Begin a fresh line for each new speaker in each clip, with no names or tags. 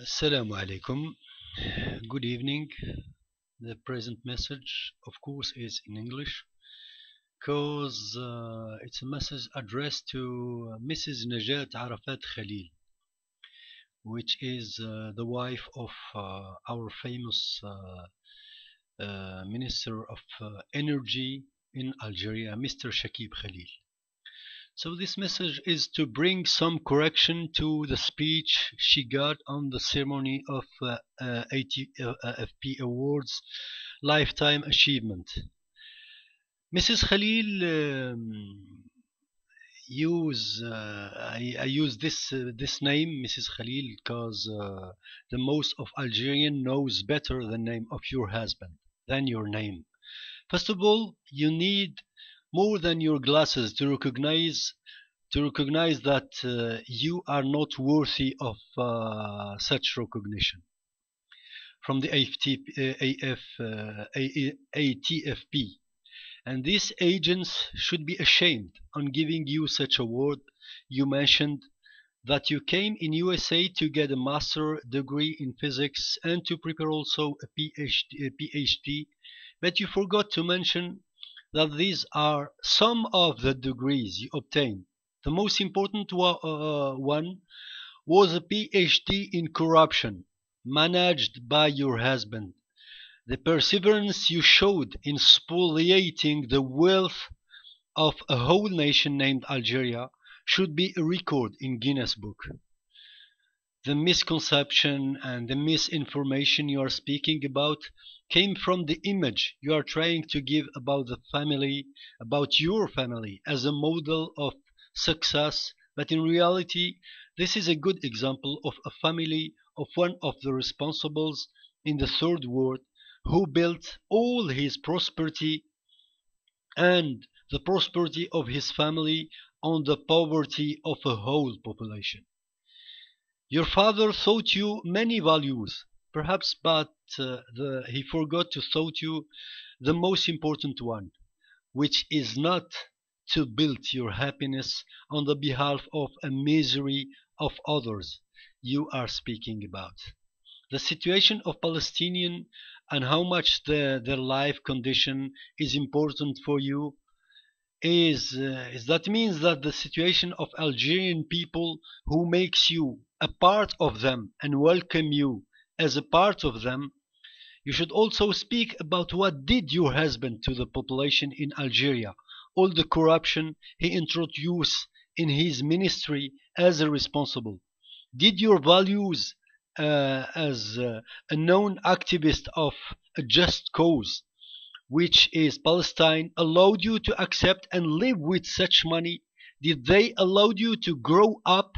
Assalamu alaikum. Good evening. The present message, of course, is in English because it's a message addressed to Mrs. Najat Arafat Khalil, which is the wife of our famous Minister of Energy in Algeria, Mr. Chakib Khalil. So this message is to bring some correction to the speech she got on the ceremony of AFP Awards Lifetime Achievement. Mrs. Khalil I use this name, Mrs. Khalil, because the most of Algerian knows better the name of your husband than your name. First of all, you need more than your glasses to recognize that you are not worthy of such recognition from the ATFP, and these agents should be ashamed on giving you such award. You mentioned that you came in USA to get a master degree in physics and to prepare also a PhD, but you forgot to mention that these are some of the degrees you obtained. The most important one was a PhD in corruption managed by your husband. The perseverance you showed in spoliating the wealth of a whole nation named Algeria should be a record in Guinness Book. The misconception and the misinformation you are speaking about came from the image you are trying to give about the family, about your family as a model of success, but in reality this is a good example of a family of one of the responsibles in the third world who built all his prosperity and the prosperity of his family on the poverty of a whole population. Your father taught you many values, perhaps, but he forgot to taught you the most important one, which is not to build your happiness on the behalf of a misery of others you are speaking about. The situation of Palestinians and how much their life condition is important for you is that means that the situation of Algerian people who makes you a part of them and welcome you as a part of them. You should also speak about what did your husband to the population in Algeria, all the corruption he introduced in his ministry as a responsible. Did your values as a known activist of a just cause, which is Palestine, allowed you to accept and live with such money? Did they allow you to grow up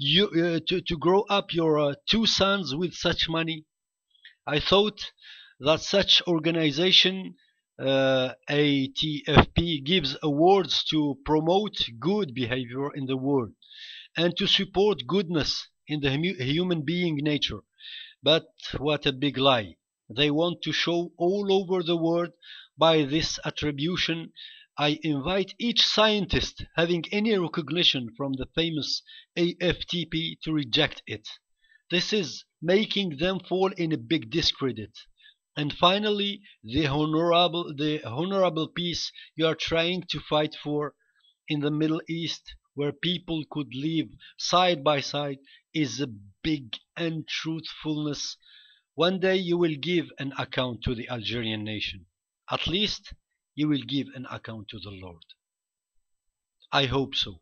to grow up your two sons with such money? I thought that such organization ATFP gives awards to promote good behavior in the world and to support goodness in the human being nature. But what a big lie. They want to show all over the world by this attribution. I invite each scientist having any recognition from the famous AFTP to reject it. This is making them fall in a big discredit. And finally, the honorable peace you are trying to fight for in the Middle East, where people could live side by side, is a big untruthfulness. One day you will give an account to the Algerian nation. At least you will give an account to the Lord. I hope so.